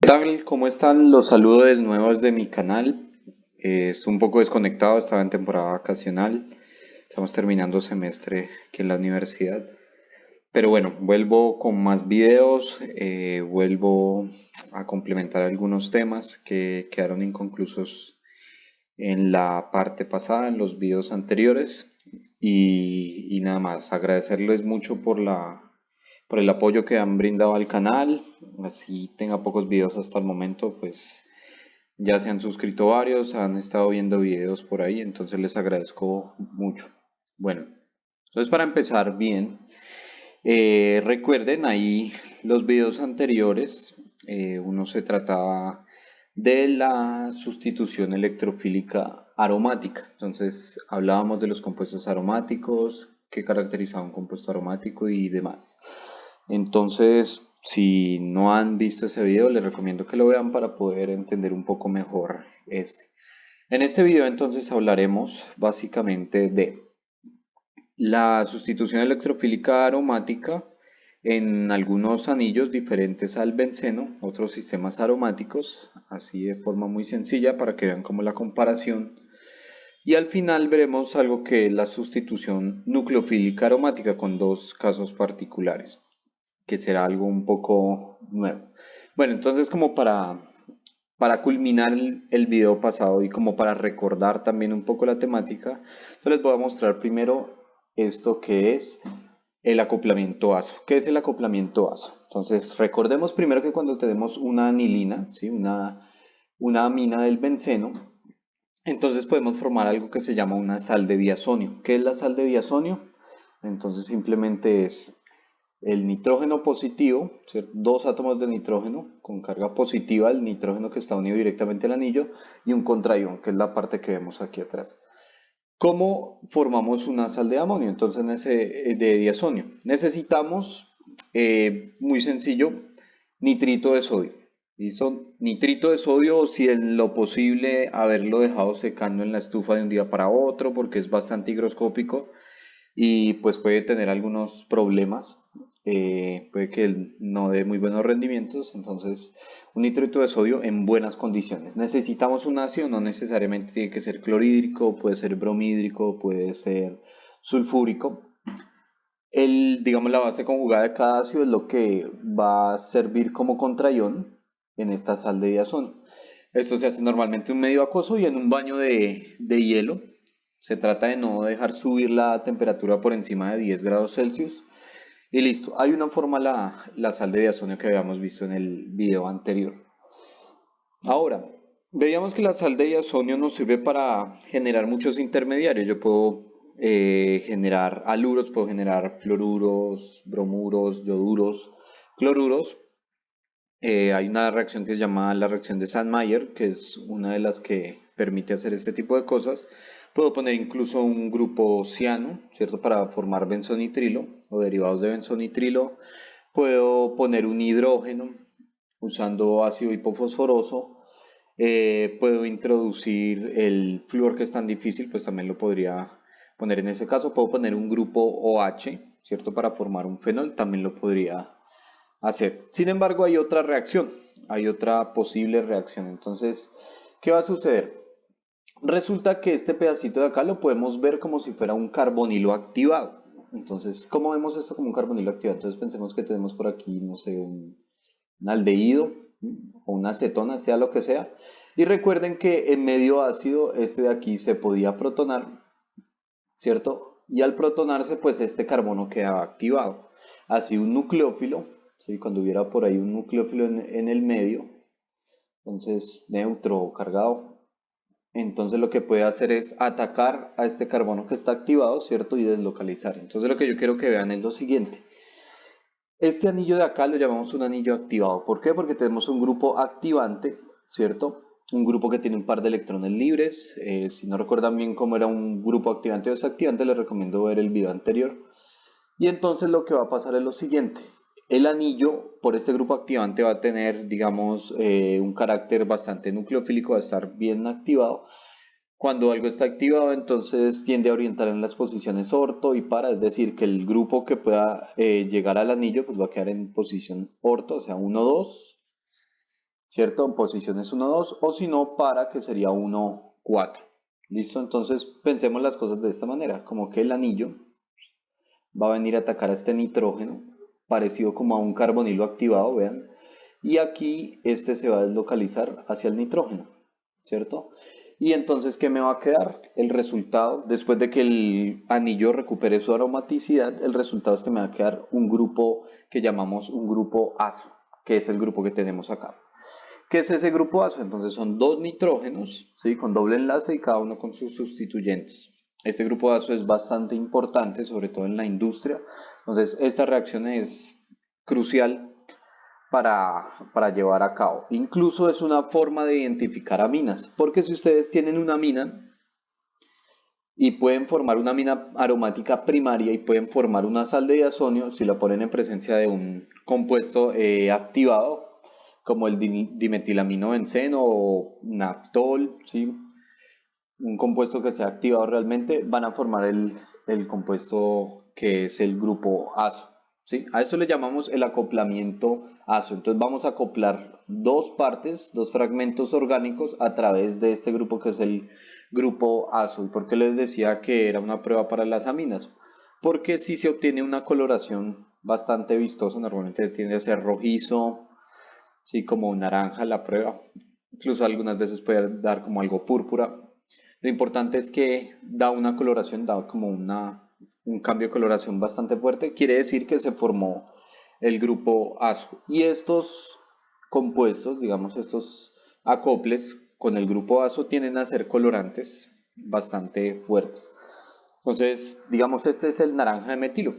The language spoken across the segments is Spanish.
¿Qué tal? ¿Cómo están? Los saludo de nuevo desde mi canal. Estoy un poco desconectado, estaba en temporada vacacional. Estamos terminando semestre aquí en la universidad. Pero bueno, vuelvo con más videos, vuelvo a complementar algunos temas que quedaron inconclusos en la parte pasada, en los videos anteriores. Y nada más, agradecerles mucho por el apoyo que han brindado al canal. Así tenga pocos videos hasta el momento, pues ya se han suscrito varios, han estado viendo videos por ahí, entonces les agradezco mucho. Bueno, entonces para empezar bien, recuerden ahí los videos anteriores, uno se trataba de la sustitución electrofílica aromática. Entonces hablábamos de los compuestos aromáticos, qué caracteriza un compuesto aromático y demás. Entonces, si no han visto ese video, les recomiendo que lo vean para poder entender un poco mejor este. En este video entonces hablaremos básicamente de la sustitución electrofílica aromática en algunos anillos diferentes al benceno, otros sistemas aromáticos, así de forma muy sencilla para que vean como la comparación. Y al final veremos algo que es la sustitución nucleofílica aromática con dos casos particulares, que será algo un poco nuevo. Bueno, entonces como para culminar el video pasado y como para recordar también un poco la temática, yo les voy a mostrar primero esto que es el acoplamiento ASO. ¿Qué es el acoplamiento ASO? Entonces recordemos primero que cuando tenemos una anilina, ¿sí? una amina del benceno, entonces podemos formar algo que se llama una sal de diazonio. ¿Qué es la sal de diazonio? Entonces simplemente es el nitrógeno positivo, ¿cierto? Dos átomos de nitrógeno con carga positiva, el nitrógeno que está unido directamente al anillo, y un contraión, que es la parte que vemos aquí atrás. ¿Cómo formamos una sal de amonio? Entonces, de diazonio. Necesitamos, muy sencillo, nitrito de sodio. ¿Listo? Nitrito de sodio, o si en lo posible haberlo dejado secando en la estufa de un día para otro, porque es bastante higroscópico y pues puede tener algunos problemas, puede que no dé muy buenos rendimientos, entonces un nitrito de sodio en buenas condiciones. Necesitamos un ácido, no necesariamente tiene que ser clorhídrico, puede ser bromhídrico, puede ser sulfúrico. Digamos, la base conjugada de cada ácido es lo que va a servir como contraión en esta sal de diazón. Esto se hace normalmente en un medio acuoso y en un baño de hielo. Se trata de no dejar subir la temperatura por encima de 10 grados Celsius. Y listo, hay una forma la sal de diazonio que habíamos visto en el video anterior. Ahora, veíamos que la sal de diazonio nos sirve para generar muchos intermediarios. Yo puedo generar haluros, puedo generar fluoruros, bromuros, yoduros, cloruros. Hay una reacción que se llama la reacción de Sandmeyer, que es una de las que permite hacer este tipo de cosas. Puedo poner incluso un grupo ciano, ¿cierto? Para formar benzonitrilo o derivados de benzonitrilo. Puedo poner un hidrógeno usando ácido hipofosforoso. Puedo introducir el flúor que es tan difícil, pues también lo podría poner en ese caso. Puedo poner un grupo OH, ¿cierto? Para formar un fenol, también lo podría hacer. Sin embargo, hay otra reacción, hay otra posible reacción. Entonces, ¿qué va a suceder? Resulta que este pedacito de acá lo podemos ver como si fuera un carbonilo activado. Entonces, ¿cómo vemos esto como un carbonilo activado? Entonces pensemos que tenemos por aquí, no sé, un aldehído o una acetona, sea lo que sea. Y recuerden que en medio ácido, este de aquí se podía protonar, ¿cierto? Y al protonarse, pues este carbono quedaba activado. Así un nucleófilo, ¿sí? Cuando hubiera por ahí un nucleófilo en el medio, entonces neutro o cargado, entonces lo que puede hacer es atacar a este carbono que está activado, ¿cierto? Y deslocalizar. Entonces lo que yo quiero que vean es lo siguiente. Este anillo de acá lo llamamos un anillo activado. ¿Por qué? Porque tenemos un grupo activante, ¿cierto? Un grupo que tiene un par de electrones libres. Si no recuerdan bien cómo era un grupo activante o desactivante, les recomiendo ver el video anterior. Y entonces lo que va a pasar es lo siguiente. El anillo, por este grupo activante, va a tener, digamos, un carácter bastante nucleofílico, va a estar bien activado. Cuando algo está activado, entonces tiende a orientar en las posiciones orto y para, es decir, que el grupo que pueda llegar al anillo, pues va a quedar en posición orto, o sea, 1, 2, ¿cierto? En posiciones 1, 2, o si no, para, que sería 1, 4. ¿Listo? Entonces pensemos las cosas de esta manera, como que el anillo va a venir a atacar a este nitrógeno, parecido como a un carbonilo activado, vean, y aquí este se va a deslocalizar hacia el nitrógeno, ¿cierto? Y entonces, ¿qué me va a quedar? El resultado, después de que el anillo recupere su aromaticidad, el resultado es que me va a quedar un grupo que llamamos un grupo azo, que es el grupo que tenemos acá. ¿Qué es ese grupo azo? Entonces son dos nitrógenos, ¿sí? Con doble enlace y cada uno con sus sustituyentes. Este grupo azo es bastante importante, sobre todo en la industria. Entonces, esta reacción es crucial para llevar a cabo. Incluso es una forma de identificar aminas, porque si ustedes tienen una amina y pueden formar una amina aromática primaria y pueden formar una sal de diazonio, si la ponen en presencia de un compuesto activado, como el dimetilaminobenceno o naftol, ¿sí? Un compuesto que sea activado realmente, van a formar el compuesto que es el grupo azo, ¿sí? A eso le llamamos el acoplamiento azo. Entonces vamos a acoplar dos partes, dos fragmentos orgánicos a través de este grupo que es el grupo azo. ¿Y por qué les decía que era una prueba para las aminas? Porque si se obtiene una coloración bastante vistosa, normalmente tiende a ser rojizo, sí, como naranja la prueba. Incluso algunas veces puede dar como algo púrpura. Lo importante es que da una coloración, da como un cambio de coloración bastante fuerte. Quiere decir que se formó el grupo azo. Y estos compuestos, digamos, estos acoples con el grupo azo tienden a ser colorantes bastante fuertes. Entonces, digamos, este es el naranja de metilo.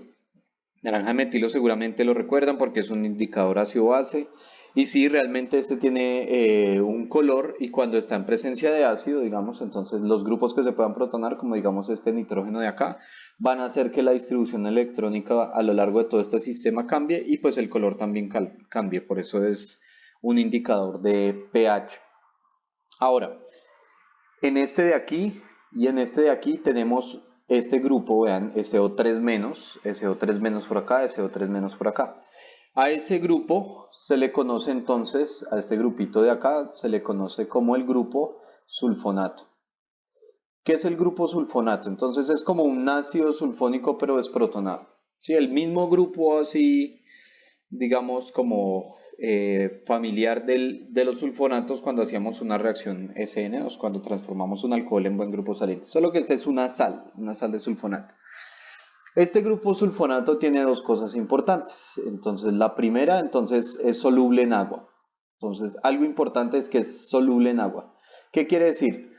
Naranja de metilo seguramente lo recuerdan porque es un indicador ácido-base. Y sí, realmente este tiene un color y cuando está en presencia de ácido, digamos, entonces los grupos que se puedan protonar, como digamos este nitrógeno de acá, van a hacer que la distribución electrónica a lo largo de todo este sistema cambie y pues el color también cambie. Por eso es un indicador de pH. Ahora, en este de aquí y en este de aquí tenemos este grupo, vean, SO3 menos por acá, SO3 menos por acá. A ese grupo se le conoce entonces, a este grupito de acá, se le conoce como el grupo sulfonato. ¿Qué es el grupo sulfonato? Entonces es como un ácido sulfónico pero desprotonado. Sí, el mismo grupo así digamos, como familiar de los sulfonatos cuando hacíamos una reacción SN2, cuando transformamos un alcohol en buen grupo saliente. Solo que esta es una sal de sulfonato. Este grupo sulfonato tiene dos cosas importantes. Entonces, la primera, entonces, es soluble en agua. Entonces, algo importante es que es soluble en agua. ¿Qué quiere decir?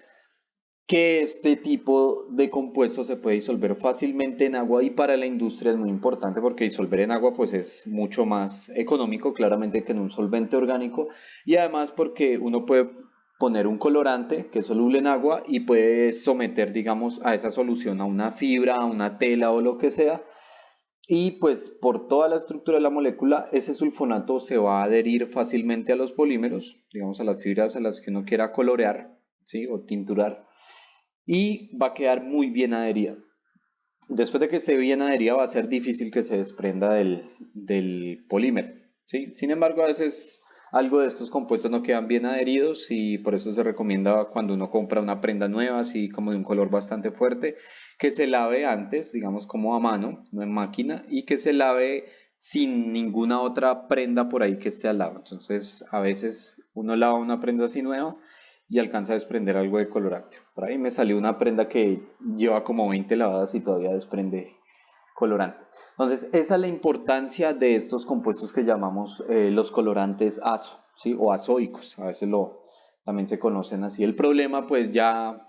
Que este tipo de compuesto se puede disolver fácilmente en agua y para la industria es muy importante porque disolver en agua pues es mucho más económico claramente que en un solvente orgánico y además porque uno puede poner un colorante que es soluble en agua y puede someter digamos a esa solución a una fibra, a una tela o lo que sea y pues por toda la estructura de la molécula ese sulfonato se va a adherir fácilmente a los polímeros, digamos a las fibras a las que uno quiera colorear, ¿sí? O tinturar y va a quedar muy bien adherida. Después de que esté bien adherida va a ser difícil que se desprenda del polímero, ¿sí? Sin embargo, a veces algo de estos compuestos no quedan bien adheridos y por eso se recomienda cuando uno compra una prenda nueva, así como de un color bastante fuerte, que se lave antes, digamos como a mano, no en máquina, y que se lave sin ninguna otra prenda por ahí que esté al lado. Entonces, a veces uno lava una prenda así nueva y alcanza a desprender algo de colorante. Por ahí me salió una prenda que lleva como 20 lavadas y todavía desprende colorante. Entonces, esa es la importancia de estos compuestos que llamamos los colorantes azo, ¿sí? O azoicos, a veces también se conocen así. El problema, pues ya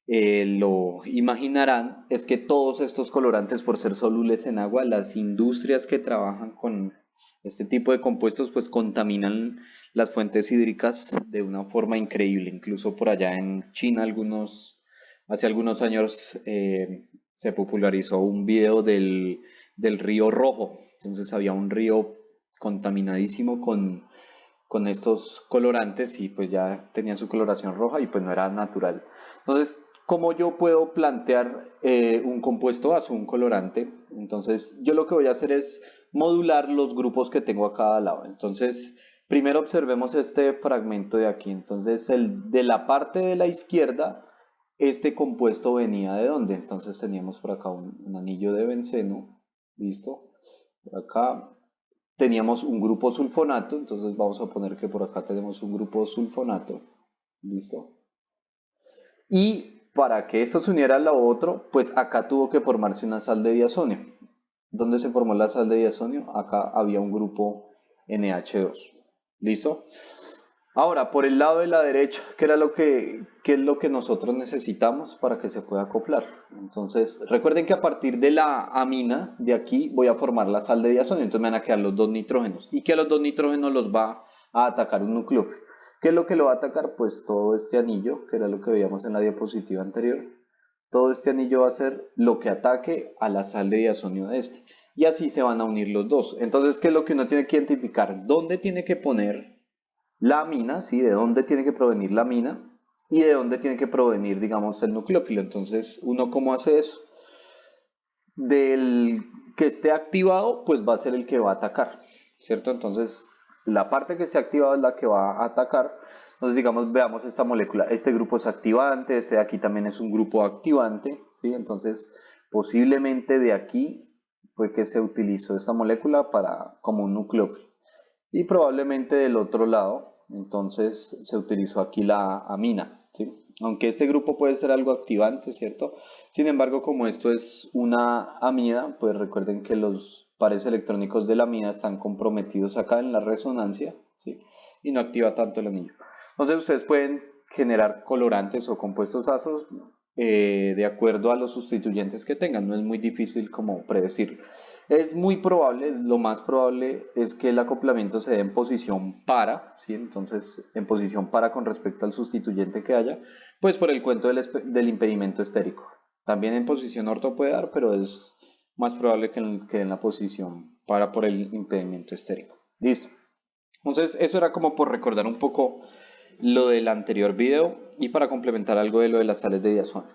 lo imaginarán, es que todos estos colorantes, por ser solubles en agua, las industrias que trabajan con este tipo de compuestos, pues contaminan las fuentes hídricas de una forma increíble. Incluso por allá en China, hace algunos años se popularizó un video del río Rojo. Entonces había un río contaminadísimo con estos colorantes y pues ya tenía su coloración roja y pues no era natural. Entonces, ¿cómo yo puedo plantear un compuesto azo, un colorante? Entonces, yo lo que voy a hacer es modular los grupos que tengo a cada lado. Entonces, Primero observemos este fragmento de aquí. Entonces, de la parte de la izquierda, este compuesto venía de dónde. Entonces teníamos por acá un anillo de benceno, ¿listo? Por acá teníamos un grupo sulfonato, entonces vamos a poner que por acá tenemos un grupo sulfonato, ¿listo? Y para que esto se uniera a lo otro, pues acá tuvo que formarse una sal de diazonio. ¿Dónde se formó la sal de diazonio? Acá había un grupo NH2. ¿Listo? Ahora, por el lado de la derecha, ¿qué es lo que nosotros necesitamos para que se pueda acoplar? Entonces, recuerden que a partir de la amina de aquí voy a formar la sal de diazonio, entonces me van a quedar los dos nitrógenos. ¿Y que a los dos nitrógenos los va a atacar un nucleófilo? ¿Qué es lo que lo va a atacar? Pues todo este anillo, que era lo que veíamos en la diapositiva anterior. Todo este anillo va a ser lo que ataque a la sal de diazonio de este. Y así se van a unir los dos. Entonces, ¿qué es lo que uno tiene que identificar? ¿Dónde tiene que poner la mina? ¿Sí? ¿De dónde tiene que provenir la mina? Y de dónde tiene que provenir, digamos, el nucleófilo. Entonces, ¿uno cómo hace eso? Del que esté activado, pues va a ser el que va a atacar, ¿cierto? Entonces, la parte que esté activada es la que va a atacar. Entonces, digamos, veamos esta molécula. Este grupo es activante, este de aquí también es un grupo activante, ¿sí? Entonces, posiblemente de aquí fue que se utilizó esta molécula como un nucleófilo. Y probablemente del otro lado, entonces se utilizó aquí la amina, ¿sí? Aunque este grupo puede ser algo activante, ¿cierto? Sin embargo, como esto es una amida, pues recuerden que los pares electrónicos de la amida están comprometidos acá en la resonancia, ¿sí? Y no activa tanto el anillo. Entonces ustedes pueden generar colorantes o compuestos ácidos de acuerdo a los sustituyentes que tengan, no es muy difícil como predecirlo. Es muy probable, lo más probable es que el acoplamiento se dé en posición para, ¿sí? Entonces en posición para con respecto al sustituyente que haya, pues por el cuento del impedimento estérico. También en posición orto puede dar, pero es más probable que en la posición para por el impedimento estérico. Listo. Entonces eso era como por recordar un poco lo del anterior video y para complementar algo de lo de las sales de diazón.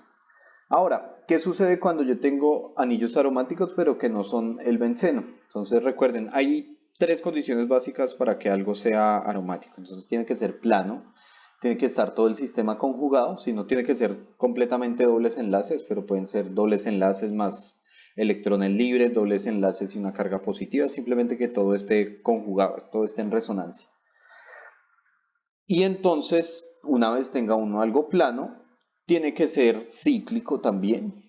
Ahora, ¿qué sucede cuando yo tengo anillos aromáticos pero que no son el benceno? Entonces recuerden, hay tres condiciones básicas para que algo sea aromático. Entonces tiene que ser plano, tiene que estar todo el sistema conjugado, si no tiene que ser completamente dobles enlaces, pero pueden ser dobles enlaces más electrones libres, dobles enlaces y una carga positiva, simplemente que todo esté conjugado, todo esté en resonancia. Y entonces, una vez tenga uno algo plano, tiene que ser cíclico también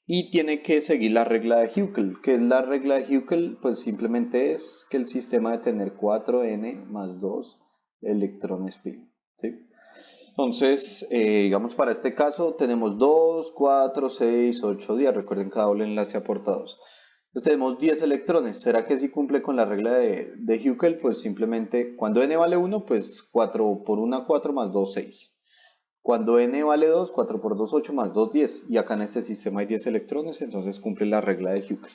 y tiene que seguir la regla de Huckel. ¿Qué es la regla de Huckel? Pues simplemente es que el sistema debe tener 4n más 2 electrones pi, ¿sí? Entonces, digamos para este caso tenemos 2, 4, 6, 8 días. Recuerden, cada doble enlace aporta 2. Entonces tenemos 10 electrones. ¿Será que si cumple con la regla de Huckel? Pues simplemente cuando n vale 1, pues 4 por 1, 4 más 2, 6. Cuando n vale 2, 4 por 2, 8 más 2, 10. Y acá en este sistema hay 10 electrones, entonces cumple la regla de Huckel.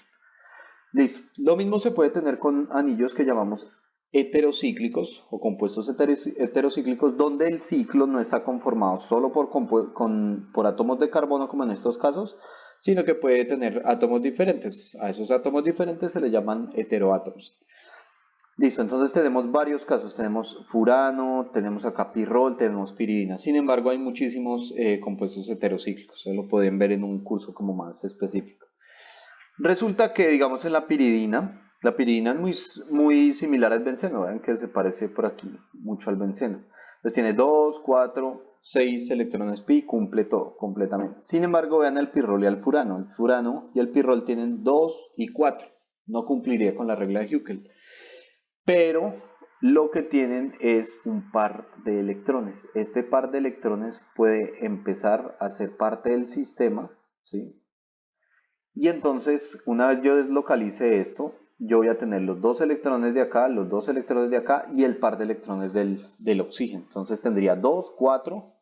Listo. Lo mismo se puede tener con anillos que llamamos heterocíclicos o compuestos heterocíclicos, donde el ciclo no está conformado solo por átomos de carbono, como en estos casos, sino que puede tener átomos diferentes. A esos átomos diferentes se le llaman heteroátomos. Listo, entonces tenemos varios casos. Tenemos furano, tenemos acá pirrol, tenemos piridina. Sin embargo, hay muchísimos compuestos heterocíclicos. Eso lo pueden ver en un curso como más específico. Resulta que, digamos, en la piridina es muy similar al benceno, vean que se parece por aquí mucho al benceno. Entonces tiene 2, 4, 6 electrones pi, cumple todo completamente. Sin embargo, vean el pirrol y el furano. El furano y el pirrol tienen 2 y 4. No cumpliría con la regla de Huckel. Pero lo que tienen es un par de electrones. Este par de electrones puede empezar a ser parte del sistema, ¿sí? Y entonces, una vez yo deslocalice esto, yo voy a tener los dos electrones de acá, los dos electrones de acá y el par de electrones del oxígeno. Entonces tendría 2, 4,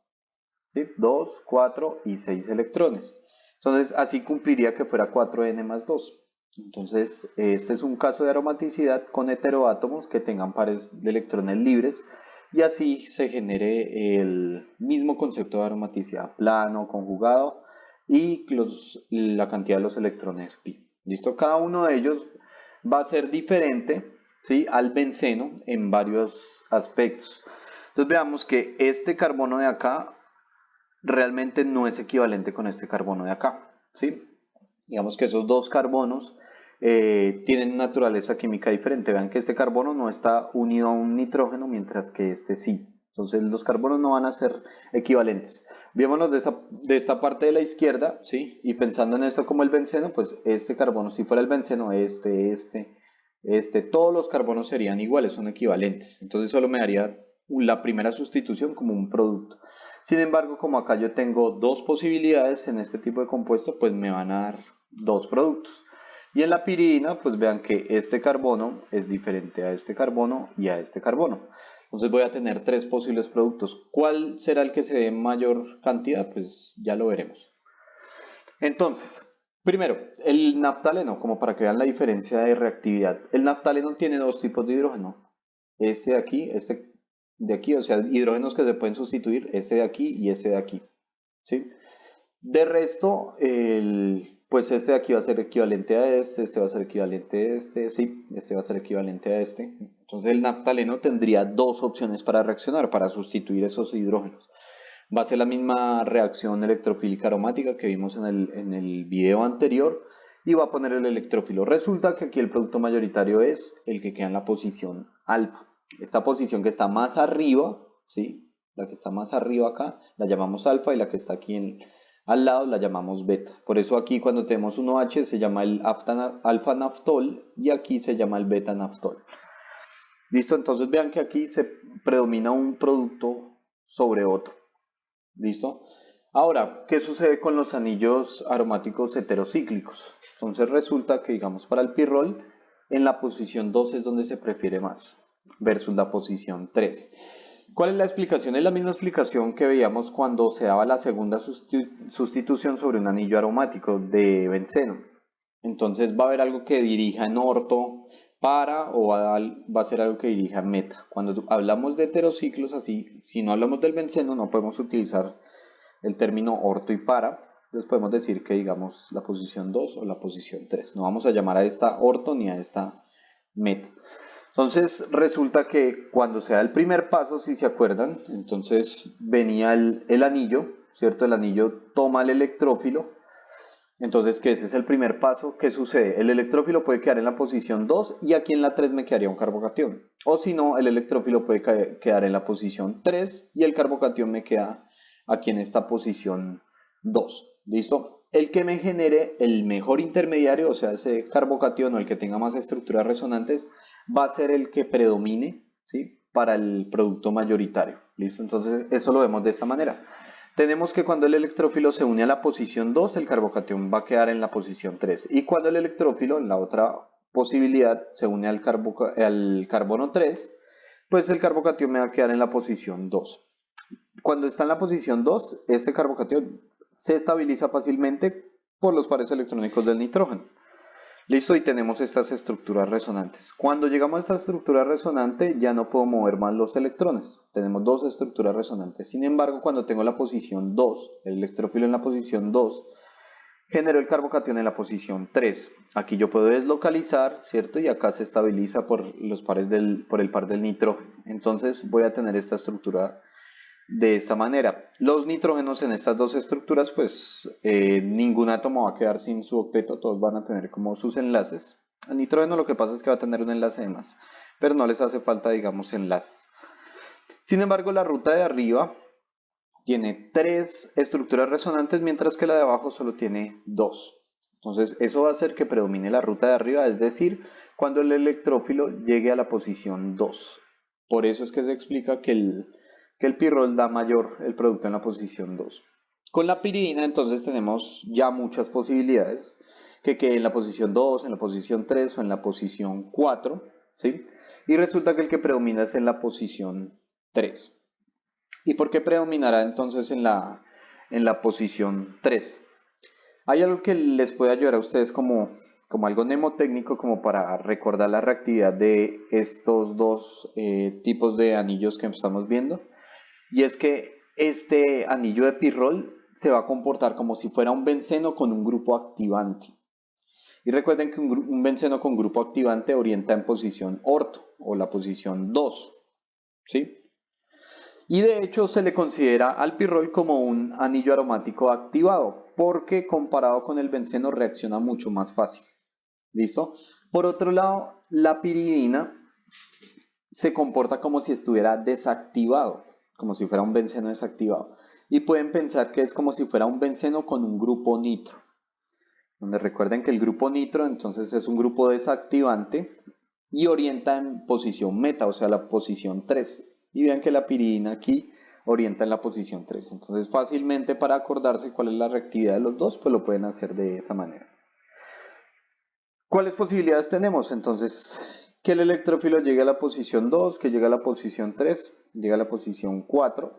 ¿sí? 2, 4 y 6 electrones. Entonces así cumpliría que fuera 4n más 2. Entonces este es un caso de aromaticidad con heteroátomos que tengan pares de electrones libres y así se genere el mismo concepto de aromaticidad plano, conjugado y la cantidad de los electrones pi. ¿Listo? Cada uno de ellos va a ser diferente ¿sí? Al benceno en varios aspectos. Entonces veamos que este carbono de acá realmente no es equivalente con este carbono de acá, ¿sí? Digamos que esos dos carbonos tienen naturaleza química diferente. Vean que este carbono no está unido a un nitrógeno, mientras que este sí. Entonces los carbonos no van a ser equivalentes. Viémonos de esta parte de la izquierda, ¿sí? Y pensando en esto como el benceno, pues este carbono, si fuera el benceno, todos los carbonos serían iguales, son equivalentes. Entonces solo me daría la primera sustitución como un producto. Sin embargo, como acá yo tengo dos posibilidades en este tipo de compuesto, pues me van a dar dos productos. Y en la piridina, pues vean que este carbono es diferente a este carbono y a este carbono. Entonces voy a tener tres posibles productos. ¿Cuál será el que se dé en mayor cantidad? Pues ya lo veremos. Entonces, primero, el naftaleno, como para que vean la diferencia de reactividad. El naftaleno tiene dos tipos de hidrógeno. Este de aquí, este de aquí, o sea, hidrógenos que se pueden sustituir, este de aquí y este de aquí. ¿Sí? De resto, pues este de aquí va a ser equivalente a este va a ser equivalente a sí, este va a ser equivalente a este. Entonces el naftaleno tendría dos opciones para reaccionar, para sustituir esos hidrógenos. Va a ser la misma reacción electrofílica aromática que vimos en el video anterior y va a poner el electrófilo. Resulta que aquí el producto mayoritario es el que queda en la posición alfa. Esta posición que está más arriba, ¿sí? La que está más arriba acá la llamamos alfa y la que está aquí al lado la llamamos beta. Por eso aquí cuando tenemos un OH se llama el alfa naftol y aquí se llama el beta naftol. ¿Listo? Entonces vean que aquí se predomina un producto sobre otro. ¿Listo? Ahora, ¿qué sucede con los anillos aromáticos heterocíclicos? Entonces resulta que, digamos, para el pirrol, en la posición 2 es donde se prefiere más, versus la posición 3. ¿Cuál es la explicación? Es la misma explicación que veíamos cuando se daba la segunda sustitución sobre un anillo aromático de benceno. Entonces va a haber algo que dirija en orto para o va a ser algo que dirija en meta. Cuando hablamos de heterociclos, así, si no hablamos del benceno, no podemos utilizar el término orto y para. Entonces podemos decir que digamos la posición 2 o la posición 3. No vamos a llamar a esta orto ni a esta meta. Entonces resulta que cuando se da el primer paso, si se acuerdan, entonces venía el anillo, ¿cierto? El anillo toma el electrófilo. Entonces, que ese es el primer paso. ¿Qué sucede? El electrófilo puede quedar en la posición 2 y aquí en la 3 me quedaría un carbocatión. O si no, el electrófilo puede quedar en la posición 3 y el carbocatión me queda aquí en esta posición 2. ¿Listo? El que me genere el mejor intermediario, o sea, ese carbocatión o el que tenga más estructuras resonantes, va a ser el que predomine, ¿sí? Para el producto mayoritario. ¿Listo? Entonces, eso lo vemos de esta manera. Tenemos que cuando el electrófilo se une a la posición 2, el carbocatión va a quedar en la posición 3. Y cuando el electrófilo, en la otra posibilidad, se une al carbono 3, pues el carbocatión me va a quedar en la posición 2. Cuando está en la posición 2, este carbocatión se estabiliza fácilmente por los pares electrónicos del nitrógeno. Listo, y tenemos estas estructuras resonantes. Cuando llegamos a esta estructura resonante ya no puedo mover más los electrones. Tenemos dos estructuras resonantes. Sin embargo, cuando tengo la posición 2, el electrófilo en la posición 2, genero el carbocatión en la posición 3. Aquí yo puedo deslocalizar, ¿cierto? Y acá se estabiliza por el par del nitrógeno. Entonces voy a tener esta estructura de esta manera. Los nitrógenos en estas dos estructuras, pues ningún átomo va a quedar sin su octeto, todos van a tener como sus enlaces. El nitrógeno lo que pasa es que va a tener un enlace de más, pero no les hace falta, digamos, enlaces. Sin embargo, la ruta de arriba tiene tres estructuras resonantes, mientras que la de abajo solo tiene dos. Entonces, eso va a hacer que predomine la ruta de arriba, es decir, cuando el electrófilo llegue a la posición 2. Por eso es que se explica que el pirrol da mayor el producto en la posición 2. Con la piridina entonces tenemos ya muchas posibilidades, que quede en la posición 2, en la posición 3 o en la posición 4, ¿sí? Y resulta que el que predomina es en la posición 3. ¿Y por qué predominará entonces en la posición 3? Hay algo que les puede ayudar a ustedes como algo mnemotécnico, como para recordar la reactividad de estos dos tipos de anillos que estamos viendo. Y es que este anillo de pirrol se va a comportar como si fuera un benceno con un grupo activante. Y recuerden que un benceno con grupo activante orienta en posición orto o la posición 2, ¿sí? Y de hecho se le considera al pirrol como un anillo aromático activado, porque comparado con el benceno reacciona mucho más fácil. ¿Listo? Por otro lado, la piridina se comporta como si estuviera desactivado, como si fuera un benceno desactivado. Y pueden pensar que es como si fuera un benceno con un grupo nitro. Donde recuerden que el grupo nitro entonces es un grupo desactivante y orienta en posición meta, o sea, la posición 3. Y vean que la piridina aquí orienta en la posición 3. Entonces fácilmente para acordarse cuál es la reactividad de los dos, pues lo pueden hacer de esa manera. ¿Cuáles posibilidades tenemos? Entonces, que el electrófilo llegue a la posición 2, que llegue a la posición 3, llegue a la posición 4,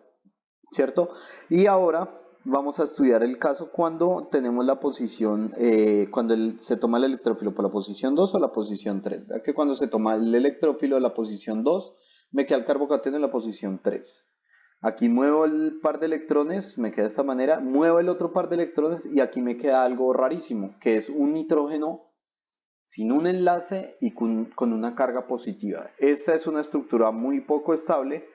¿cierto? Y ahora vamos a estudiar el caso cuando tenemos la posición, cuando se toma el electrófilo por la posición 2 o la posición 3. ¿Verdad? Que cuando se toma el electrófilo de la posición 2, me queda el carbocatión en la posición 3. Aquí muevo el par de electrones, me queda de esta manera, muevo el otro par de electrones y aquí me queda algo rarísimo, que es un nitrógeno sin un enlace y con una carga positiva. Esta es una estructura muy poco estable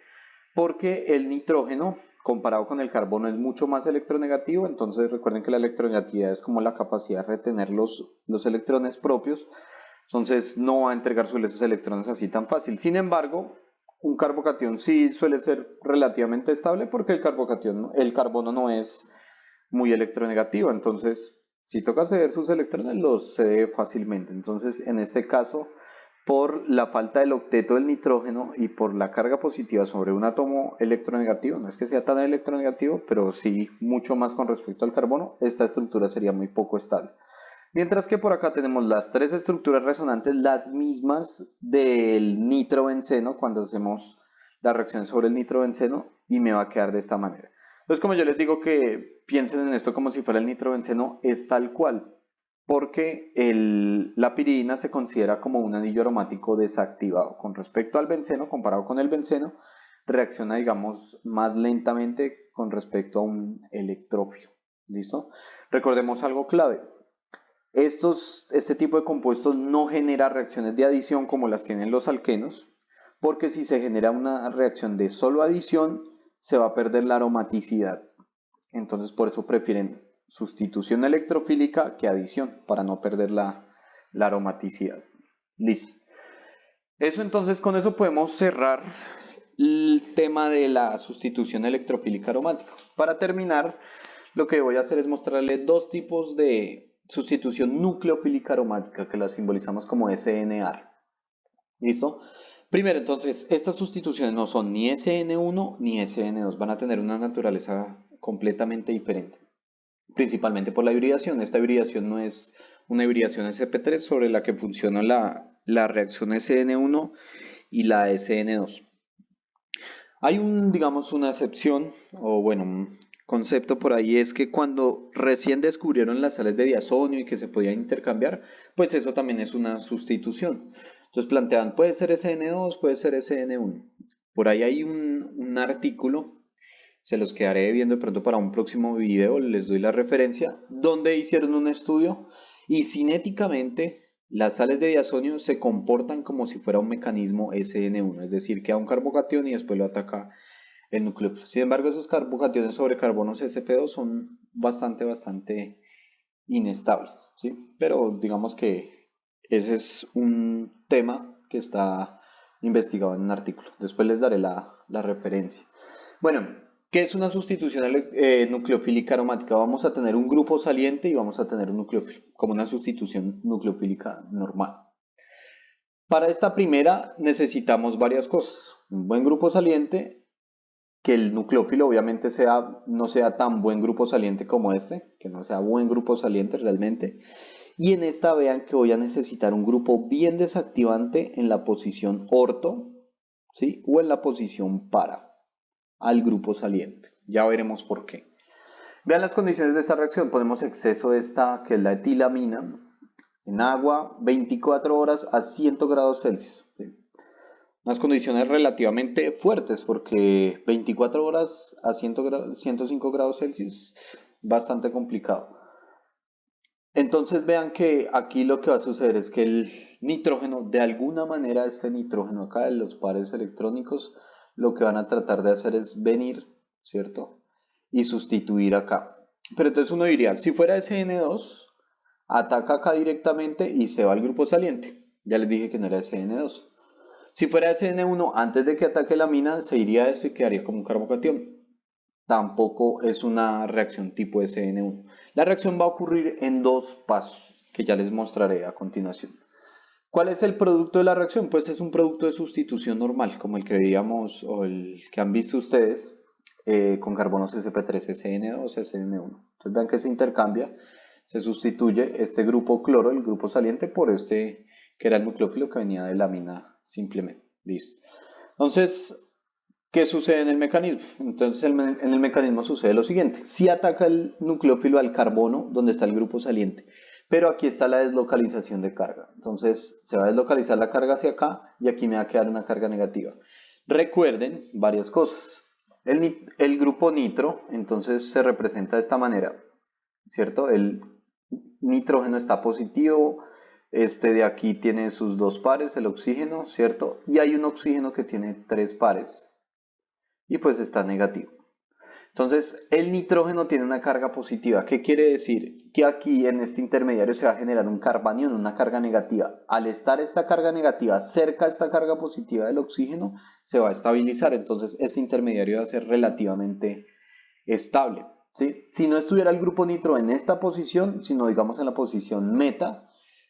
porque el nitrógeno comparado con el carbono es mucho más electronegativo, entonces recuerden que la electronegatividad es como la capacidad de retener los electrones propios, entonces no va a entregar esos electrones así tan fácil. Sin embargo, un carbocatión sí suele ser relativamente estable porque el carbono no es muy electronegativo, entonces si toca ceder sus electrones los cede fácilmente. Entonces en este caso, por la falta del octeto del nitrógeno y por la carga positiva sobre un átomo electronegativo, no es que sea tan electronegativo, pero sí mucho más con respecto al carbono, esta estructura sería muy poco estable. Mientras que por acá tenemos las tres estructuras resonantes, las mismas del nitrobenceno cuando hacemos la reacción sobre el nitrobenceno, y me va a quedar de esta manera. Entonces, como yo les digo que piensen en esto como si fuera el nitrobenceno, es tal cual, porque la piridina se considera como un anillo aromático desactivado. Con respecto al benceno, comparado con el benceno, reacciona, digamos, más lentamente con respecto a un electrófilo. ¿Listo? Recordemos algo clave. Este tipo de compuestos no genera reacciones de adición como las tienen los alquenos, porque si se genera una reacción de solo adición, se va a perder la aromaticidad. Entonces por eso prefieren sustitución electrofílica que adición, para no perder la aromaticidad. Listo. Eso entonces con eso podemos cerrar el tema de la sustitución electrofílica aromática. Para terminar, lo que voy a hacer es mostrarles dos tipos de sustitución nucleofílica aromática que la simbolizamos como SNAR. ¿Listo? Primero, entonces, estas sustituciones no son ni SN1 ni SN2, van a tener una naturaleza completamente diferente, principalmente por la hibridación. Esta hibridación no es una hibridación sp3 sobre la que funciona la reacción SN1 y la SN2. Hay digamos, una excepción, o bueno, un concepto por ahí, es que cuando recién descubrieron las sales de diazonio y que se podían intercambiar, pues eso también es una sustitución. Entonces plantean, puede ser SN2, puede ser SN1. Por ahí hay un artículo, se los quedaré viendo de pronto para un próximo video, les doy la referencia, donde hicieron un estudio y cinéticamente las sales de diazonio se comportan como si fuera un mecanismo SN1, es decir, que a un carbocatión y después lo ataca el nucleófilo. Sin embargo, esos carbocationes sobre carbonos sp2 son bastante inestables, ¿sí? Pero digamos que ese es un tema que está investigado en un artículo. Después les daré la referencia. Bueno, ¿qué es una sustitución nucleofílica aromática? Vamos a tener un grupo saliente y vamos a tener un nucleófilo, como una sustitución nucleofílica normal. Para esta primera necesitamos varias cosas. Un buen grupo saliente, que el nucleófilo obviamente no sea tan buen grupo saliente como este, que no sea buen grupo saliente realmente. Y en esta vean que voy a necesitar un grupo bien desactivante en la posición orto, ¿sí? O en la posición para al grupo saliente. Ya veremos por qué. Vean las condiciones de esta reacción. Ponemos exceso de esta, que es la etilamina, en agua 24 horas a 100 grados Celsius. ¿Sí? Unas condiciones relativamente fuertes porque 24 horas a 105 grados Celsius, bastante complicado. Entonces vean que aquí lo que va a suceder es que el nitrógeno, de alguna manera este nitrógeno acá, de los pares electrónicos, lo que van a tratar de hacer es venir, ¿cierto? Y sustituir acá. Pero entonces uno diría, si fuera SN2, ataca acá directamente y se va al grupo saliente. Ya les dije que no era SN2. Si fuera SN1, antes de que ataque la mina, se iría a esto y quedaría como un carbocatión. Tampoco es una reacción tipo SN1. La reacción va a ocurrir en dos pasos, que ya les mostraré a continuación. ¿Cuál es el producto de la reacción? Pues es un producto de sustitución normal, como el que veíamos o el que han visto ustedes con carbonos sp3, SN2, SN1. Entonces vean que se intercambia, se sustituye este grupo cloro, el grupo saliente, por este que era el nucleófilo que venía de la mina simplemente. Listo. Entonces, ¿qué sucede en el mecanismo? Entonces en el mecanismo sucede lo siguiente. Si ataca el nucleófilo al carbono, donde está el grupo saliente, pero aquí está la deslocalización de carga. Entonces se va a deslocalizar la carga hacia acá y aquí me va a quedar una carga negativa. Recuerden varias cosas. El grupo nitro, entonces se representa de esta manera, ¿cierto? El nitrógeno está positivo, este de aquí tiene sus dos pares, el oxígeno, ¿cierto? Y hay un oxígeno que tiene tres pares y pues está negativo. Entonces, el nitrógeno tiene una carga positiva. ¿Qué quiere decir? Que aquí en este intermediario se va a generar un carbanión, una carga negativa. Al estar esta carga negativa cerca a esta carga positiva del oxígeno, se va a estabilizar. Entonces, este intermediario va a ser relativamente estable. ¿Sí? Si no estuviera el grupo nitro en esta posición, sino digamos en la posición meta,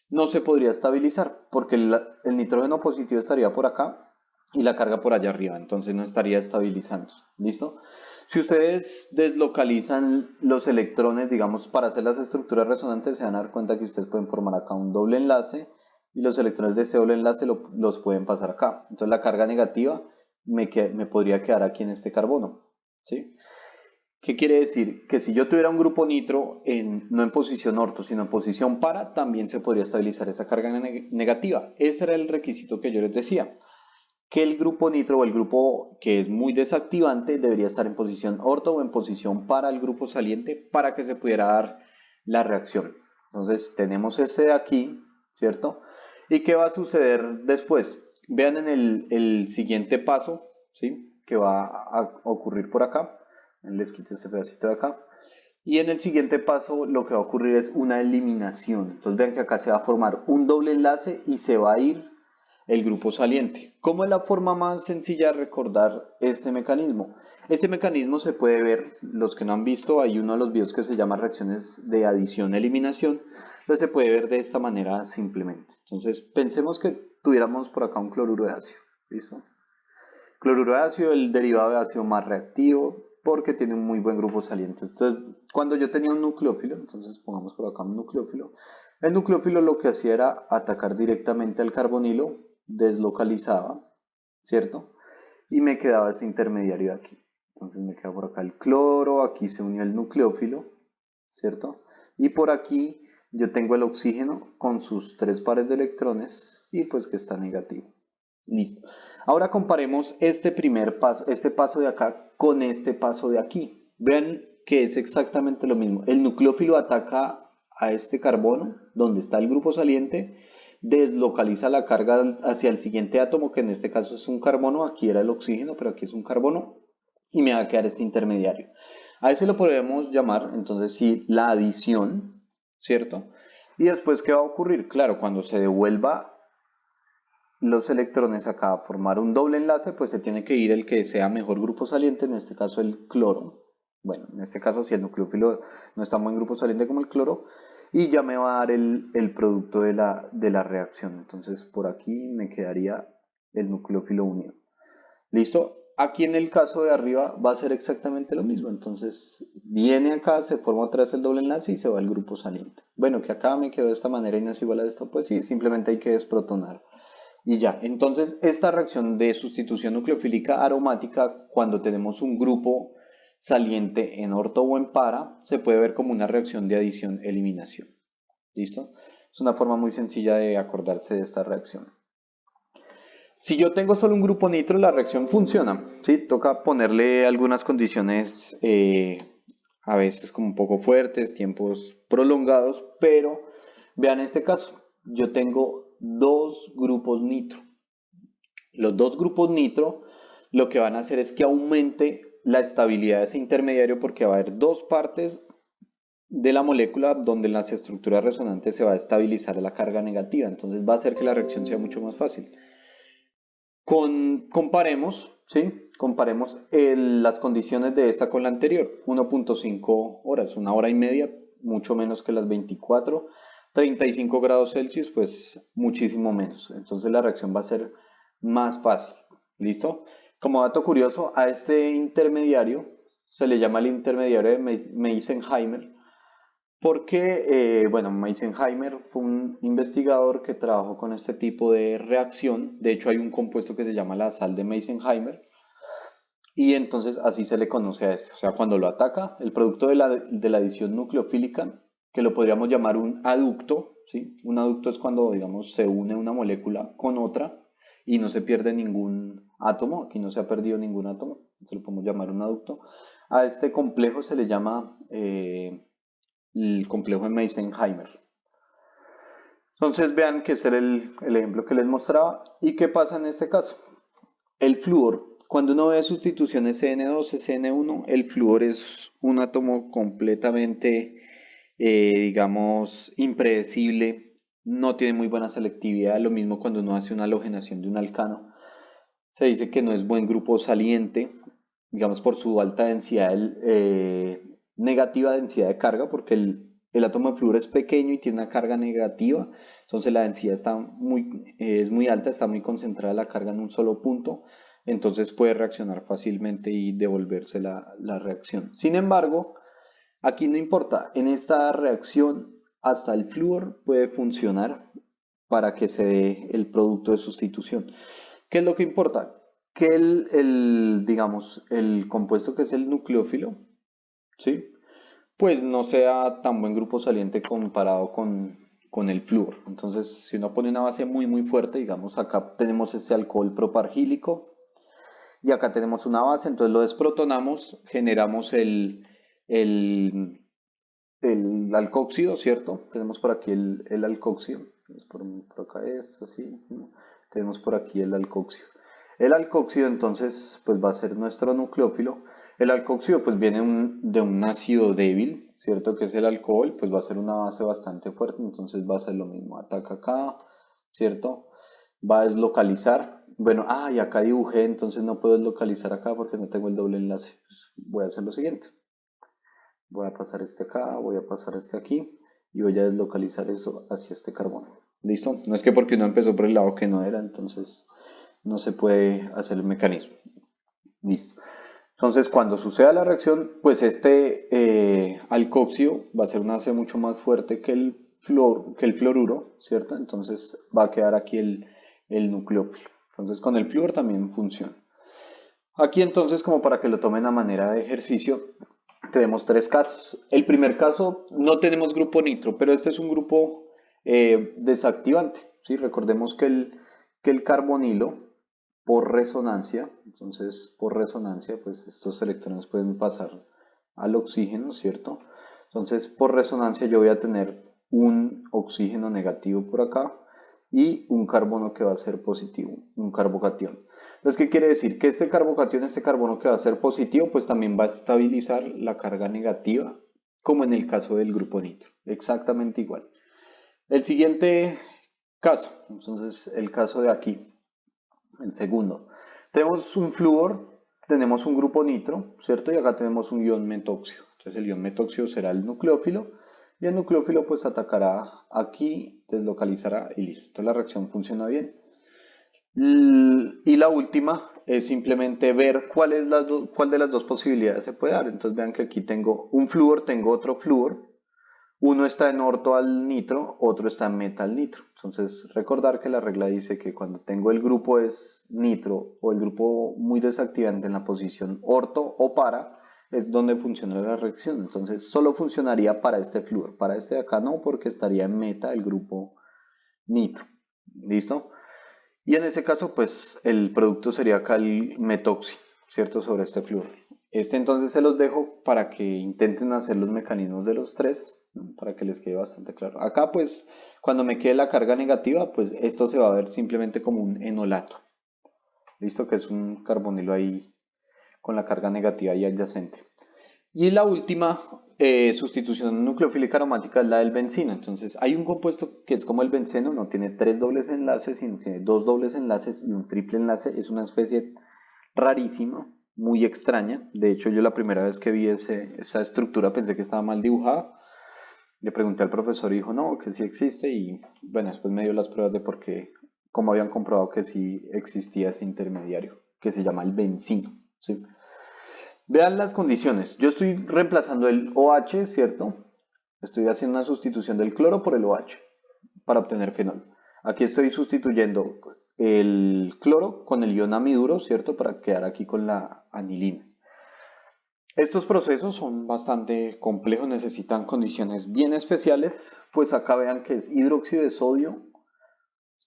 no se podría estabilizar porque el nitrógeno positivo estaría por acá y la carga por allá arriba, entonces no estaría estabilizando. ¿Listo? Si ustedes deslocalizan los electrones, digamos, para hacer las estructuras resonantes, se van a dar cuenta que ustedes pueden formar acá un doble enlace y los electrones de este doble enlace los pueden pasar acá. Entonces la carga negativa me podría quedar aquí en este carbono. ¿Sí? ¿Qué quiere decir? Que si yo tuviera un grupo nitro no en posición orto, sino en posición para, también se podría estabilizar esa carga negativa. Ese era el requisito que yo les decía, que el grupo nitro o el grupo que es muy desactivante debería estar en posición orto o en posición para el grupo saliente para que se pudiera dar la reacción. Entonces tenemos ese de aquí, ¿cierto? ¿Y qué va a suceder después? Vean en el siguiente paso, ¿sí? Que va a ocurrir por acá. Les quito este pedacito de acá. Y en el siguiente paso lo que va a ocurrir es una eliminación. Entonces vean que acá se va a formar un doble enlace y se va a ir el grupo saliente. ¿Cómo es la forma más sencilla de recordar este mecanismo? Este mecanismo se puede ver, los que no han visto, hay uno de los videos que se llama reacciones de adición-eliminación, pero se puede ver de esta manera simplemente. Entonces pensemos que tuviéramos por acá un cloruro de ácido. ¿Listo? Cloruro de ácido, el derivado de ácido más reactivo, porque tiene un muy buen grupo saliente. Entonces, cuando yo tenía un nucleófilo, entonces pongamos por acá un nucleófilo, el nucleófilo lo que hacía era atacar directamente al carbonilo, deslocalizaba, ¿cierto? Y me quedaba ese intermediario de aquí. Entonces me queda por acá el cloro, aquí se unió el nucleófilo, ¿cierto? Y por aquí yo tengo el oxígeno con sus tres pares de electrones y pues que está negativo. Listo. Ahora comparemos este primer paso, este paso de acá con este paso de aquí. Vean que es exactamente lo mismo. El nucleófilo ataca a este carbono, donde está el grupo saliente, deslocaliza la carga hacia el siguiente átomo, que en este caso es un carbono, aquí era el oxígeno, pero aquí es un carbono, y me va a quedar este intermediario. A ese lo podemos llamar, entonces sí, la adición, ¿cierto? Y después, ¿qué va a ocurrir? Claro, cuando se devuelva los electrones acá a formar un doble enlace, pues se tiene que ir el que sea mejor grupo saliente, en este caso el cloro. Bueno, en este caso si el nucleófilo no está muy en grupo saliente como el cloro, y ya me va a dar el producto de la reacción. Entonces por aquí me quedaría el nucleófilo unido. ¿Listo? Aquí en el caso de arriba va a ser exactamente lo mismo. Entonces viene acá, se forma otra vez el doble enlace y se va el grupo saliente. Bueno, que acá me quedó de esta manera y no es igual a esto, pues sí, simplemente hay que desprotonar. Y ya, entonces esta reacción de sustitución nucleofílica aromática, cuando tenemos un grupo saliente en orto o en para, se puede ver como una reacción de adición-eliminación. ¿Listo? Es una forma muy sencilla de acordarse de esta reacción. Si yo tengo solo un grupo nitro, la reacción funciona. ¿Sí? Toca ponerle algunas condiciones a veces como un poco fuertes, tiempos prolongados, pero vean este caso, yo tengo dos grupos nitro. Los dos grupos nitro lo que van a hacer es que aumente la estabilidad de ese intermediario porque va a haber dos partes de la molécula donde en las estructuras resonantes se va a estabilizar la carga negativa, entonces va a hacer que la reacción sea mucho más fácil. Comparemos, ¿sí? Comparemos las condiciones de esta con la anterior, 1.5 horas, una hora y media, mucho menos que las 24, 35 grados Celsius, pues muchísimo menos. Entonces la reacción va a ser más fácil, ¿listo? Como dato curioso, a este intermediario se le llama el intermediario de Meisenheimer, porque, bueno, Meisenheimer fue un investigador que trabajó con este tipo de reacción. De hecho, hay un compuesto que se llama la sal de Meisenheimer. Y entonces así se le conoce a este. O sea, cuando lo ataca, el producto de la adición nucleofílica, que lo podríamos llamar un aducto, ¿sí? Un aducto es cuando, digamos, se une una molécula con otra y no se pierde ningún átomo. Aquí no se ha perdido ningún átomo. Se lo podemos llamar un aducto. A este complejo se le llama el complejo de Meisenheimer. Entonces vean que este era el ejemplo que les mostraba. ¿Y qué pasa en este caso? El flúor. Cuando uno ve sustituciones CN2, CN1, el flúor es un átomo completamente, digamos, impredecible. No tiene muy buena selectividad. Lo mismo cuando uno hace una halogenación de un alcano. Se dice que no es buen grupo saliente, digamos, por su alta densidad, negativa densidad de carga, porque el átomo de flúor es pequeño y tiene una carga negativa, entonces la densidad es muy alta, está muy concentrada la carga en un solo punto, entonces puede reaccionar fácilmente y devolverse la reacción. Sin embargo, aquí no importa, en esta reacción hasta el flúor puede funcionar para que se dé el producto de sustitución. ¿Qué es lo que importa? Que digamos, el compuesto que es el nucleófilo, ¿sí? Pues no sea tan buen grupo saliente comparado con el flúor. Entonces, si uno pone una base muy, muy fuerte, digamos, acá tenemos este alcohol propargílico y acá tenemos una base, entonces lo desprotonamos, generamos el alcóxido, ¿cierto? Tenemos por aquí el alcóxido, por acá es así, ¿no? Tenemos por aquí el alcóxido. El alcóxido entonces pues va a ser nuestro nucleófilo. El alcóxido pues viene de un ácido débil, ¿cierto? Que es el alcohol, pues va a ser una base bastante fuerte, entonces va a ser lo mismo. Ataca acá, ¿cierto? Va a deslocalizar. Bueno, y acá dibujé, entonces no puedo deslocalizar acá porque no tengo el doble enlace. Pues voy a hacer lo siguiente. Voy a pasar este acá, voy a pasar este aquí y voy a deslocalizar eso hacia este carbono. ¿Listo? No es que porque uno empezó por el lado que no era, entonces no se puede hacer el mecanismo. Listo. Entonces, cuando suceda la reacción, pues este alcoxio va a ser una base mucho más fuerte que el fluoruro, ¿cierto? Entonces va a quedar aquí el nucleófilo. Entonces, con el flúor también funciona. Aquí entonces, como para que lo tomen a manera de ejercicio, tenemos tres casos. El primer caso, no tenemos grupo nitro, pero este es un grupo desactivante. ¿Sí? Recordemos que el carbonilo, por resonancia, entonces por resonancia, pues estos electrones pueden pasar al oxígeno, ¿cierto? Entonces, por resonancia yo voy a tener un oxígeno negativo por acá y un carbono que va a ser positivo, un carbocatión. Entonces, ¿qué quiere decir? Que este carbocatión, este carbono que va a ser positivo, pues también va a estabilizar la carga negativa, como en el caso del grupo nitro. Exactamente igual. El siguiente caso, entonces el caso de aquí, el segundo. Tenemos un flúor, tenemos un grupo nitro, ¿cierto? Y acá tenemos un ion metóxido. Entonces el ion metóxido será el nucleófilo y el nucleófilo pues atacará aquí, deslocalizará y listo. Entonces la reacción funciona bien. Y la última es simplemente ver cuál de las dos posibilidades se puede dar. Entonces vean que aquí tengo un flúor, tengo otro flúor. Uno está en orto al nitro, otro está en meta al nitro. Entonces recordar que la regla dice que cuando tengo el grupo es nitro o el grupo muy desactivante en la posición orto o para, es donde funciona la reacción. Entonces solo funcionaría para este flúor. Para este de acá no, porque estaría en meta el grupo nitro. ¿Listo? Y en ese caso, pues el producto sería acá el metoxi, ¿cierto? Sobre este flúor. Este entonces se los dejo para que intenten hacer los mecanismos de los tres, ¿no? Para que les quede bastante claro. Acá pues cuando me quede la carga negativa, pues esto se va a ver simplemente como un enolato. Listo, que es un carbonilo ahí con la carga negativa ahí adyacente. Y la última sustitución nucleofílica aromática es la del bencino. Entonces hay un compuesto que es como el benceno, no tiene tres dobles enlaces, sino tiene dos dobles enlaces y un triple enlace. Es una especie rarísima, muy extraña. De hecho, yo la primera vez que vi esa estructura pensé que estaba mal dibujada. Le pregunté al profesor y dijo, no, que sí existe. Y bueno, después me dio las pruebas de por qué, cómo habían comprobado que sí existía ese intermediario, que se llama el bencino. ¿Sí? Vean las condiciones. Yo estoy reemplazando el OH, ¿cierto? Estoy haciendo una sustitución del cloro por el OH para obtener fenol. Aquí estoy sustituyendo el cloro con el ion amiduro, ¿cierto? Para quedar aquí con la anilina. Estos procesos son bastante complejos, necesitan condiciones bien especiales, pues acá vean que es hidróxido de sodio,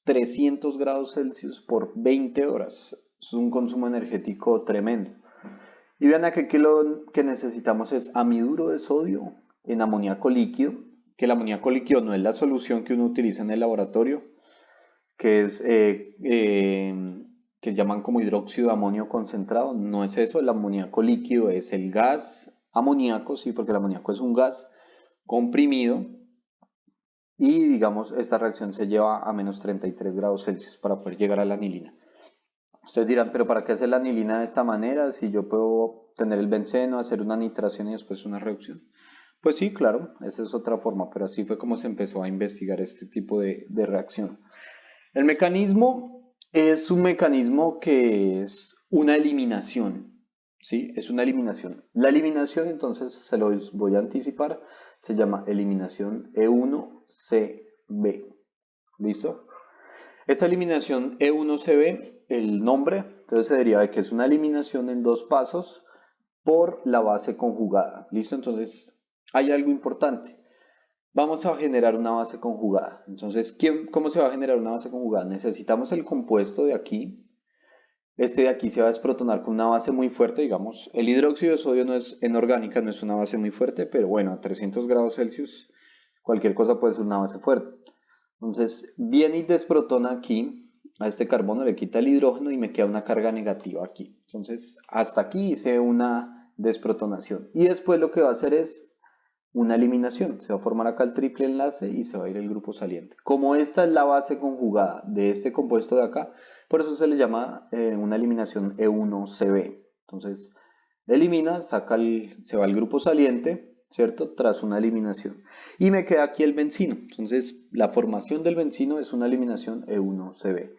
300 grados Celsius por 20 horas. Es un consumo energético tremendo. Y vean aquí lo que necesitamos es amiduro de sodio en amoníaco líquido, que el amoníaco líquido no es la solución que uno utiliza en el laboratorio, que es que llaman como hidróxido de amonio concentrado. No es eso, el amoníaco líquido es el gas amoníaco, sí, porque el amoníaco es un gas comprimido y digamos esta reacción se lleva a menos 33 grados Celsius para poder llegar a la anilina. Ustedes dirán, pero ¿para qué hacer la anilina de esta manera si yo puedo tener el benceno, hacer una nitración y después una reducción? Pues sí, claro, esa es otra forma, pero así fue como se empezó a investigar este tipo de reacción. El mecanismo es un mecanismo que es una eliminación, ¿sí? Es una eliminación. La eliminación, entonces, se los voy a anticipar, se llama eliminación E1CB. ¿Listo? Esa eliminación E1CB, el nombre, entonces se deriva de que es una eliminación en dos pasos por la base conjugada. ¿Listo? Entonces, hay algo importante. Vamos a generar una base conjugada. Entonces, ¿cómo se va a generar una base conjugada? Necesitamos el compuesto de aquí. Este de aquí se va a desprotonar con una base muy fuerte, digamos. El hidróxido de sodio no es, en orgánica no es una base muy fuerte, pero bueno, a 300 grados Celsius cualquier cosa puede ser una base fuerte. Entonces, viene y desprotona aquí, a este carbono le quita el hidrógeno y me queda una carga negativa aquí. Entonces, hasta aquí hice una desprotonación. Y después lo que va a hacer es una eliminación. Se va a formar acá el triple enlace y se va a ir el grupo saliente. Como esta es la base conjugada de este compuesto de acá, por eso se le llama una eliminación E1CB. Entonces, elimina, se va el grupo saliente, ¿cierto? Tras una eliminación. Y me queda aquí el bencino. Entonces, la formación del bencino es una eliminación E1CB.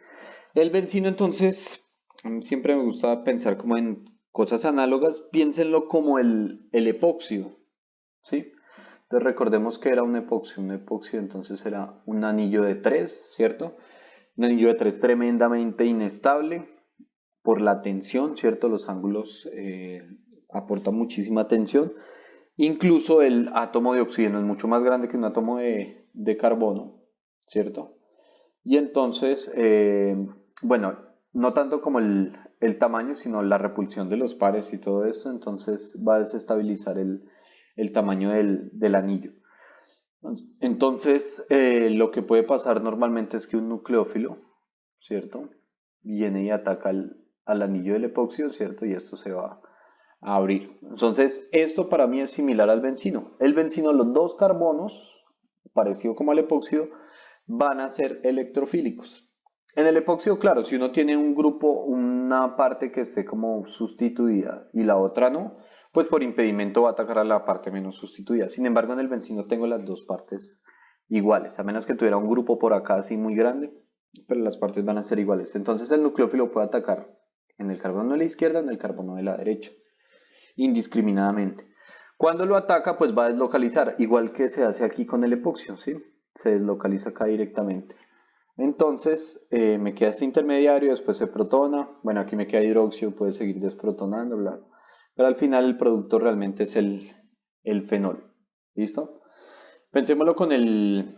El bencino, entonces, a mí siempre me gusta pensar como en cosas análogas. Piénsenlo como el epóxido, ¿sí? Entonces recordemos que era un epoxi entonces era un anillo de 3, ¿cierto? Un anillo de 3 tremendamente inestable por la tensión, ¿cierto? Los ángulos aportan muchísima tensión. Incluso el átomo de oxígeno es mucho más grande que un átomo de carbono, ¿cierto? Y entonces, bueno, no tanto como el tamaño, sino la repulsión de los pares y todo eso, entonces va a desestabilizar el tamaño del anillo. Entonces, lo que puede pasar normalmente es que un nucleófilo, ¿cierto? Viene y ataca al anillo del epóxido, ¿cierto? Y esto se va a abrir. Entonces, esto para mí es similar al bencino. El bencino, los dos carbonos, parecido como al epóxido, van a ser electrofílicos. En el epóxido, claro, si uno tiene un grupo, una parte que esté como sustituida y la otra no, pues por impedimento va a atacar a la parte menos sustituida. Sin embargo, en el bencino tengo las dos partes iguales, a menos que tuviera un grupo por acá así muy grande, pero las partes van a ser iguales. Entonces el nucleófilo puede atacar en el carbono de la izquierda, en el carbono de la derecha, indiscriminadamente. Cuando lo ataca, pues va a deslocalizar, igual que se hace aquí con el epoxio, ¿sí? Se deslocaliza acá directamente. Entonces me queda este intermediario, después se protona, bueno aquí me queda hidróxido, puede seguir desprotonando, bla. Pero al final el producto realmente es el fenol, ¿listo? Pensémoslo con el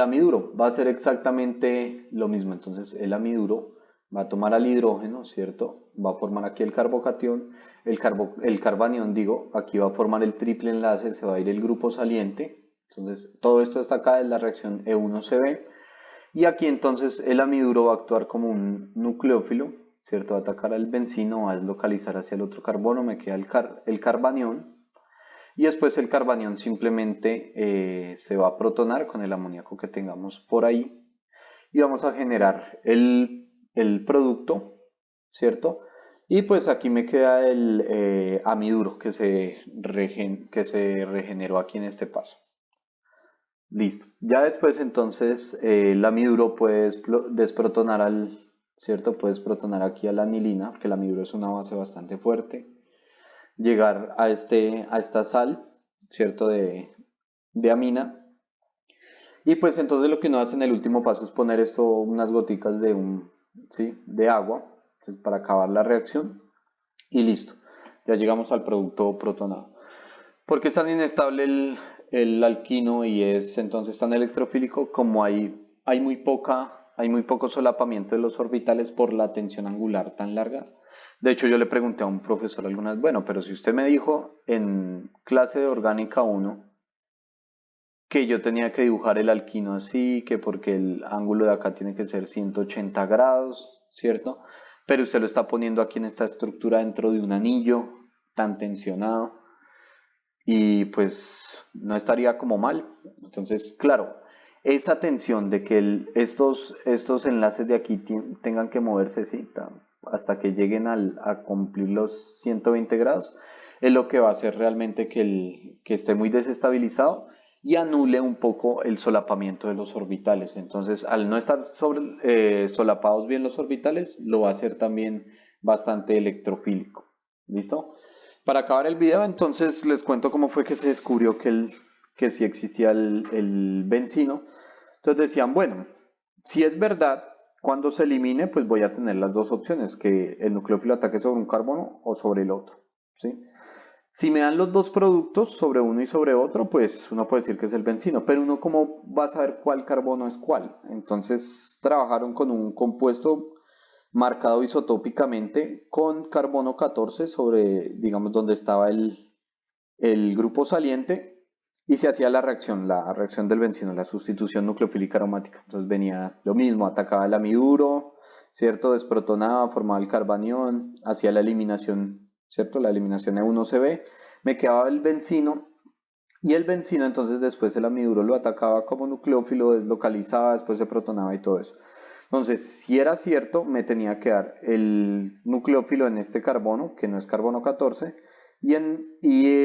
amiduro, va a ser exactamente lo mismo, entonces el amiduro va a tomar al hidrógeno, ¿cierto? Va a formar aquí el carbocatión el carbanión, digo, aquí va a formar el triple enlace, se va a ir el grupo saliente. Entonces, todo esto está acá, es la reacción E1CB. Y aquí entonces el amiduro va a actuar como un nucleófilo, ¿cierto? Va a atacar al bencino, va a deslocalizar hacia el otro carbono, me queda el carbanión. Y después el carbanión simplemente se va a protonar con el amoníaco que tengamos por ahí. Y vamos a generar el producto, ¿cierto? Y pues aquí me queda el amiduro que se regeneró aquí en este paso. Listo. Ya después entonces el amiduro puede desprotonar ¿cierto? Puedes protonar aquí a la anilina, que el amiduro es una base bastante fuerte. Llegar a esta sal, ¿cierto? De amina. Y pues entonces lo que uno hace en el último paso es poner esto, unas goticas ¿sí? De agua para acabar la reacción. Y listo. Ya llegamos al producto protonado. ¿Por qué es tan inestable el alquino y es entonces tan electrofílico? Como hay muy poco solapamiento de los orbitales por la tensión angular tan larga. De hecho, yo le pregunté a un profesor algunas, bueno, pero si usted me dijo en clase de orgánica 1 que yo tenía que dibujar el alquino así, que porque el ángulo de acá tiene que ser 180 grados, ¿cierto? Pero usted lo está poniendo aquí en esta estructura dentro de un anillo tan tensionado y pues no estaría como mal. Entonces, claro, esa tensión de que estos enlaces de aquí tengan que moverse hasta que lleguen a cumplir los 120 grados, es lo que va a hacer realmente que esté muy desestabilizado y anule un poco el solapamiento de los orbitales. Entonces, al no estar solapados bien los orbitales, lo va a hacer también bastante electrofílico. ¿Listo? Para acabar el video, entonces les cuento cómo fue que se descubrió que sí existía el bencino. Entonces decían, bueno, si es verdad, cuando se elimine, pues voy a tener las dos opciones, que el nucleófilo ataque sobre un carbono o sobre el otro, ¿sí? Si me dan los dos productos sobre uno y sobre otro, pues uno puede decir que es el bencino, pero uno cómo va a saber cuál carbono es cuál. Entonces trabajaron con un compuesto marcado isotópicamente con carbono 14 sobre, digamos, donde estaba el grupo saliente y se hacía la reacción del bencino, la sustitución nucleofílica aromática. Entonces venía lo mismo, atacaba el amiduro, ¿cierto? Desprotonaba, formaba el carbanión, hacía la eliminación, ¿cierto? La eliminación E1CB, me quedaba el bencino y el bencino entonces después el amiduro lo atacaba como nucleófilo, deslocalizaba, después se protonaba y todo eso. Entonces, si era cierto, me tenía que dar el nucleófilo en este carbono, que no es carbono 14, y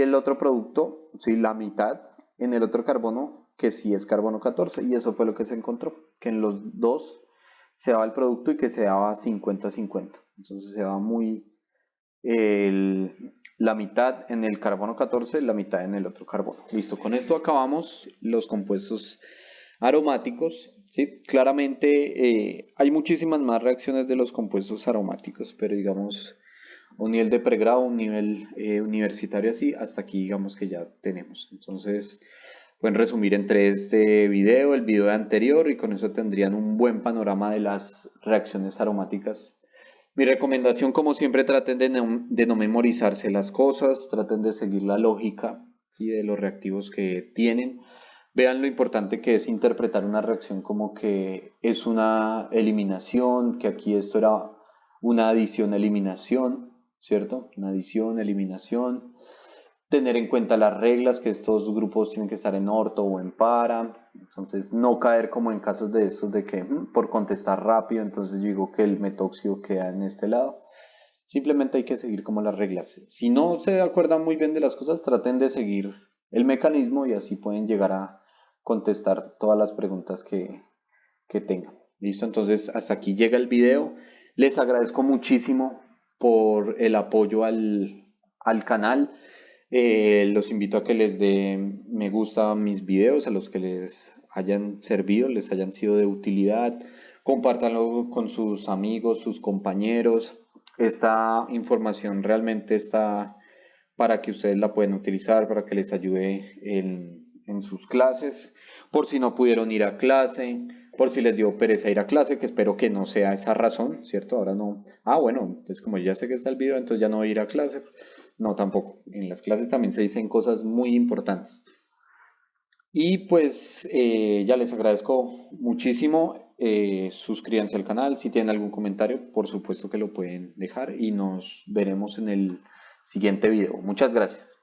el otro producto, sí, la mitad, en el otro carbono, que sí es carbono 14, y eso fue lo que se encontró, que en los dos se daba el producto y que se daba 50-50. Entonces se daba la mitad en el carbono 14, la mitad en el otro carbono. Listo, con esto acabamos los compuestos aromáticos, ¿sí? Claramente hay muchísimas más reacciones de los compuestos aromáticos, pero digamos, un nivel de pregrado, un nivel universitario así, hasta aquí digamos que ya tenemos. Entonces, pueden resumir entre este video, el video anterior, y con eso tendrían un buen panorama de las reacciones aromáticas. Mi recomendación, como siempre, traten de no memorizarse las cosas, traten de seguir la lógica, ¿sí? De los reactivos que tienen. Vean lo importante que es interpretar una reacción como que es una eliminación, que aquí esto era una adición-eliminación, ¿cierto? Una adición, eliminación. Tener en cuenta las reglas, que estos grupos tienen que estar en orto o en para. Entonces, no caer como en casos de estos de que por contestar rápido, entonces yo digo que el metóxido queda en este lado. Simplemente hay que seguir como las reglas. Si no se acuerdan muy bien de las cosas, traten de seguir el mecanismo y así pueden llegar a contestar todas las preguntas que tengan. Listo, entonces hasta aquí llega el video. Les agradezco muchísimo por el apoyo al canal. Los invito a que les den me gusta a mis videos, a los que les hayan servido, les hayan sido de utilidad. Compártanlo con sus amigos, sus compañeros. Esta información realmente está para que ustedes la puedan utilizar, para que les ayude en sus clases, por si no pudieron ir a clase, por si les dio pereza ir a clase, que espero que no sea esa razón, ¿cierto? Ahora no. Ah, bueno, entonces como ya sé que está el video, entonces ya no voy a ir a clase. No, tampoco. En las clases también se dicen cosas muy importantes. Y pues ya les agradezco muchísimo. Suscríbanse al canal. Si tienen algún comentario, por supuesto que lo pueden dejar y nos veremos en el siguiente video. Muchas gracias.